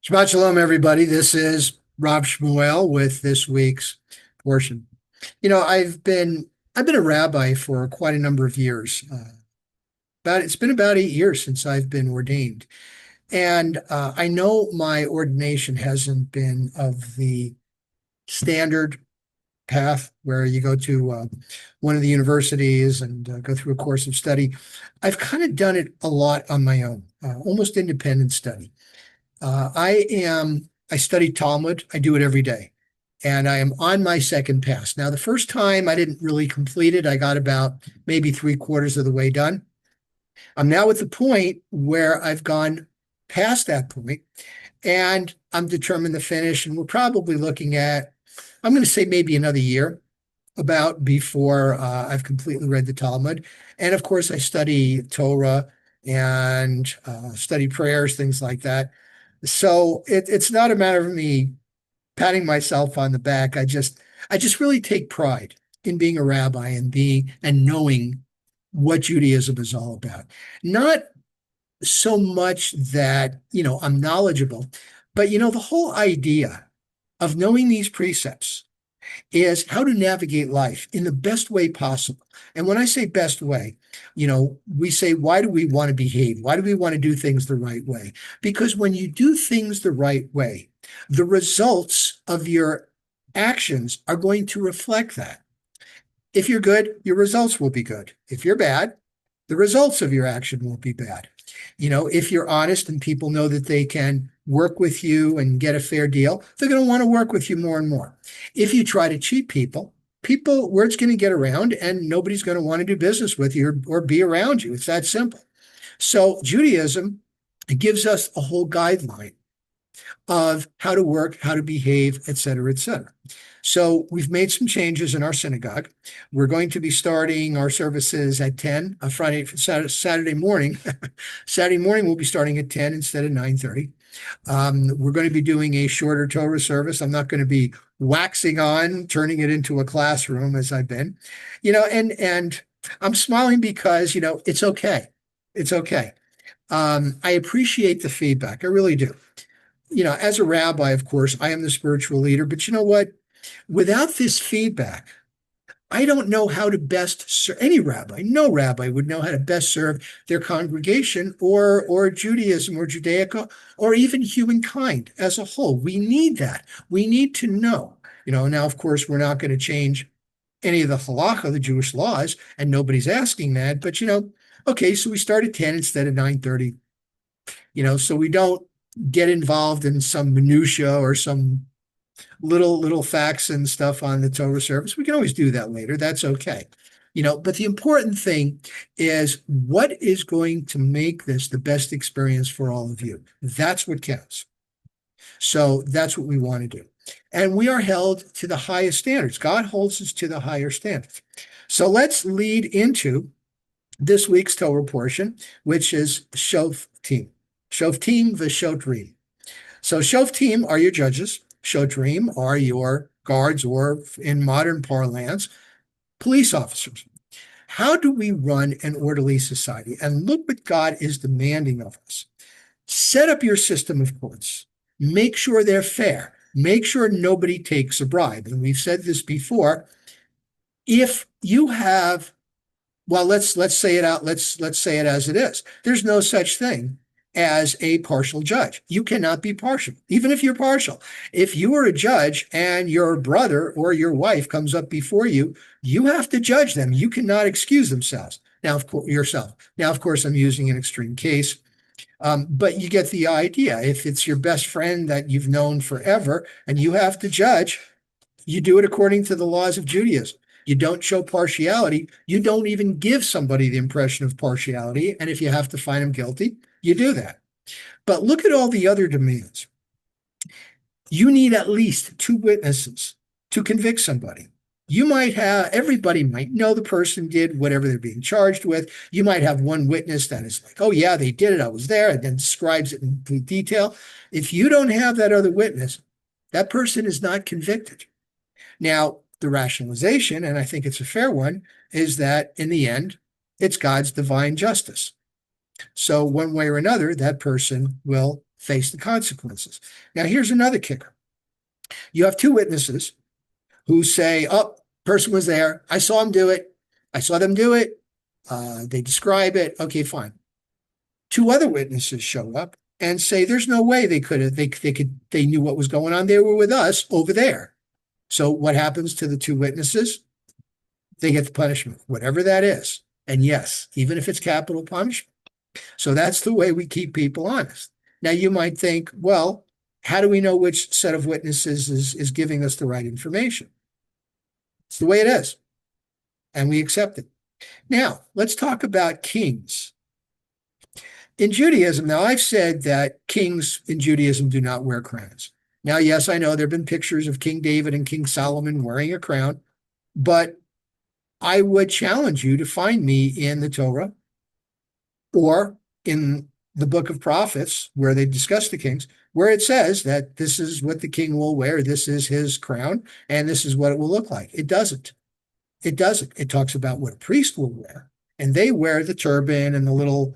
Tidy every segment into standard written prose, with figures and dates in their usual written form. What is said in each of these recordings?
Shabbat shalom, everybody. This is Rob Shmuel with this week's portion. I've been a rabbi for quite a number of years. It's been about 8 years since I've been ordained, and I know my ordination hasn't been of the standard path where you go to one of the universities and go through a course of study. I've kind of done it a lot on my own, almost independent study. I study Talmud. I do it every day. And I am on my second pass. Now, the first time I didn't really complete it. I got about maybe three-quarters of the way done. I'm now at the point where I've gone past that point and I'm determined to finish. And we're probably looking at, I'm going to say maybe another year about before I've completely read the Talmud. And of course, I study Torah and study prayers, things like that. So it's not a matter of me patting myself on the back. I just really take pride in being a rabbi and being and knowing what Judaism is all about. Not so much that, I'm knowledgeable, but the whole idea of knowing these precepts is how to navigate life in the best way possible. And when I say best way, we say, why do we want to behave? Why do we want to do things the right way? Because when you do things the right way, the results of your actions are going to reflect that. If you're good, your results will be good. If you're bad, the results of your action will be bad. If you're honest and people know that they can work with you and get a fair deal, they're going to want to work with you more and more. If you try to cheat word's going to get around and nobody's going to want to do business with you or be around you. It's that simple. So Judaism gives us a whole guideline of how to work, how to behave, et cetera, et cetera. So we've made some changes in our synagogue. We're going to be starting our services at 10, Saturday morning. Saturday morning, we'll be starting at 10 instead of 9:30. We're going to be doing a shorter Torah service. I'm not going to be waxing on, turning it into a classroom as I've been, and I'm smiling because, it's okay. It's okay. I appreciate the feedback. I really do. As a rabbi, of course, I am the spiritual leader, but you know what? Without this feedback, I don't know how to best serve any rabbi. No rabbi would know how to best serve their congregation or Judaism or Judaica or even humankind as a whole. We need that. We need to know. Now, of course, we're not going to change any of the halacha, the Jewish laws, and nobody's asking that. But, okay, so we start at 10 instead of 9:30, so we don't get involved in some minutia or some little facts and stuff on the Torah service. We can always do that later. That's okay. But the important thing is what is going to make this the best experience for all of you. That's what counts. So that's what we want to do. And we are held to the highest standards. God holds us to the higher standards. So let's lead into this week's Torah portion, which is Shoftim. Shoftim v'Shotrim. So Shoftim are your judges. Shotrim are your guards, or in modern parlance, police officers. How do we run an orderly society? And look what God is demanding of us. Set up your system of courts. Make sure they're fair. Make sure nobody takes a bribe. And we've said this before. If you have, well, let's say it out. Let's say it as it is. There's no such thing as a partial judge. You cannot be partial, even if you're partial. If you are a judge and your brother or your wife comes up before you, you have to judge them. You cannot excuse themselves. Now, of course, yourself. Now, of course, I'm using an extreme case, but you get the idea. If it's your best friend that you've known forever and you have to judge, you do it according to the laws of Judaism. You don't show partiality. You don't even give somebody the impression of partiality. And if you have to find them guilty, you do that. But look at all the other demands. You need at least two witnesses to convict somebody. Everybody might know the person did whatever they're being charged with. You might have one witness that is like, oh yeah, they did it, I was there, and then describes it in detail. If you don't have that other witness, that person is not convicted. Now, the rationalization, and I think it's a fair one, is that in the end, it's God's divine justice. So one way or another, that person will face the consequences. Now, here's another kicker. You have two witnesses who say, oh, person was there. I saw him do it. I saw them do it. They describe it. Okay, fine. Two other witnesses show up and say, there's no way they knew what was going on. They were with us over there. So what happens to the two witnesses? They get the punishment, whatever that is. And yes, even if it's capital punishment. So that's the way we keep people honest. Now you might think, well, how do we know which set of witnesses is giving us the right information? It's the way it is. And we accept it. Now, let's talk about kings. In Judaism, now I've said that kings in Judaism do not wear crowns. Now, yes, I know there have been pictures of King David and King Solomon wearing a crown, but I would challenge you to find me in the Torah or in the book of prophets where they discuss the kings, where it says that this is what the king will wear, this is his crown, and this is what it will look like. It doesn't. It doesn't. It talks about what a priest will wear, and they wear the turban and the little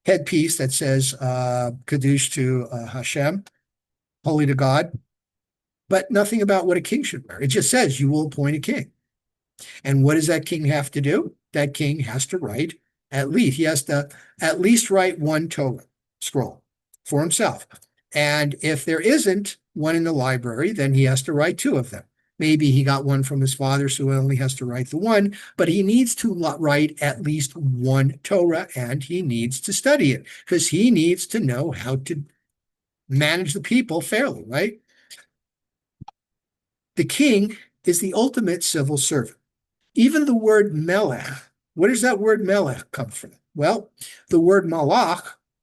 headpiece that says Kadosh to Hashem, holy to God, but nothing about what a king should wear. It just says you will appoint a king. And what does that king have to do? That king has to write he has to at least write one Torah scroll for himself. And if there isn't one in the library, then he has to write two of them. Maybe he got one from his father, so he only has to write the one, but he needs to write at least one Torah, and he needs to study it because he needs to know how to manage the people fairly, right? The king is the ultimate civil servant. Even the word melech, where does that word melech come from? Well, the word malach,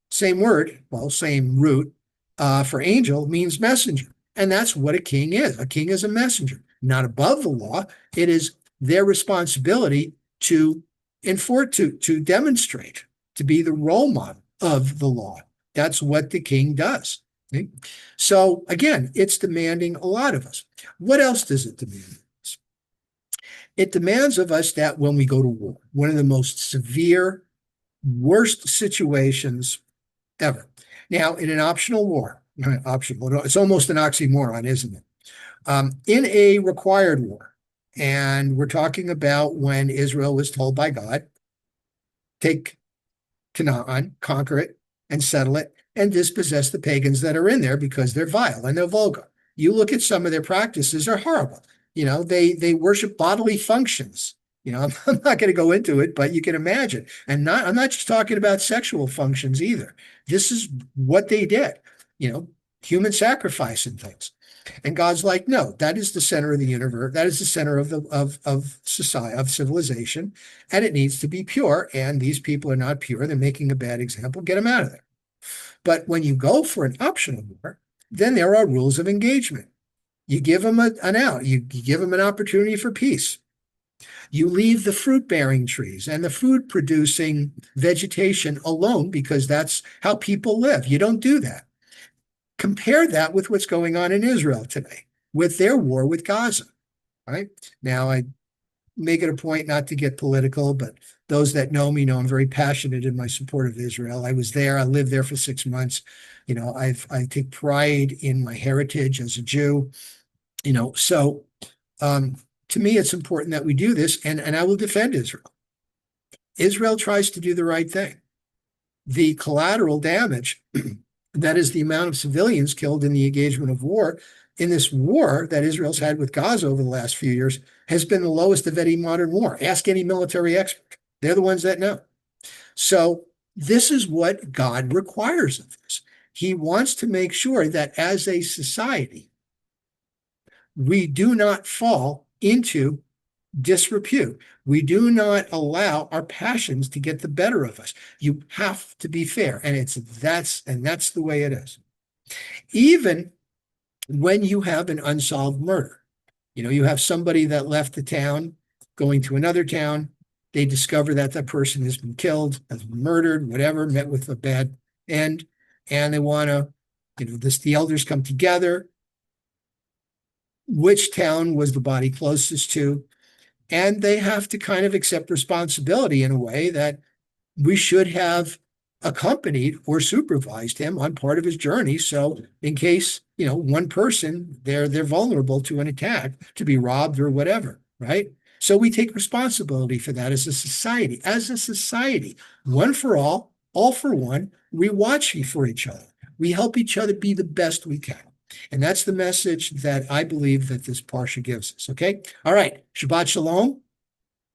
same word, well, same root for angel, means messenger. And that's what a king is. A king is a messenger, not above the law. It is their responsibility to enforce, to demonstrate, to be the role model of the law. That's what the king does. Okay? So again, it's demanding a lot of us. What else does it demand? It demands of us that when we go to war, one of the most severe, worst situations ever. Now, in an optional war, it's almost an oxymoron, isn't it? In a required war, and we're talking about when Israel was told by God, take Canaan, conquer it, and settle it, and dispossess the pagans that are in there because they're vile and they're vulgar. You look at some of their practices, they're horrible. They worship bodily functions. I'm not going to go into it, but you can imagine. And I'm not just talking about sexual functions either. This is what they did, human sacrifice and things. And God's like, no, that is the center of the universe. That is the center of society, of civilization, and it needs to be pure. And these people are not pure. They're making a bad example. Get them out of there. But when you go for an optional war, then there are rules of engagement. You give them an out. You give them an opportunity for peace. You leave the fruit-bearing trees and the food-producing vegetation alone because that's how people live. You don't do that. Compare that with what's going on in Israel today with their war with Gaza, right? Now, I make it a point not to get political, but those that know me know I'm very passionate in my support of Israel. I was there. I lived there for 6 months. I take pride in my heritage as a Jew. So to me, it's important that we do this, and I will defend Israel. Israel tries to do the right thing. The collateral damage, that is the amount of civilians killed in the engagement of war, in this war that Israel's had with Gaza over the last few years, has been the lowest of any modern war. Ask any military expert. They're the ones that know. So this is what God requires of us. He wants to make sure that as a society, we do not fall into disrepute. We do not allow our passions to get the better of us. You have to be fair, and that's the way it is. Even when you have an unsolved murder, you have somebody that left the town going to another town. They discover that that person has been killed, has been murdered, whatever, met with a bad end, and they want to, the elders come together. Which town was the body closest to? And they have to kind of accept responsibility in a way that we should have accompanied or supervised him on part of his journey. So in case, one person, they're vulnerable to an attack, to be robbed or whatever, right? So we take responsibility for that as a society. As a society, one for all for one, we watch for each other. We help each other be the best we can. And that's the message that I believe that this Parsha gives us. Okay. All right. Shabbat Shalom.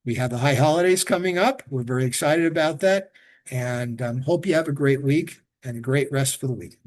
We have the high holidays coming up. We're very excited about that. And hope you have a great week and a great rest for the week.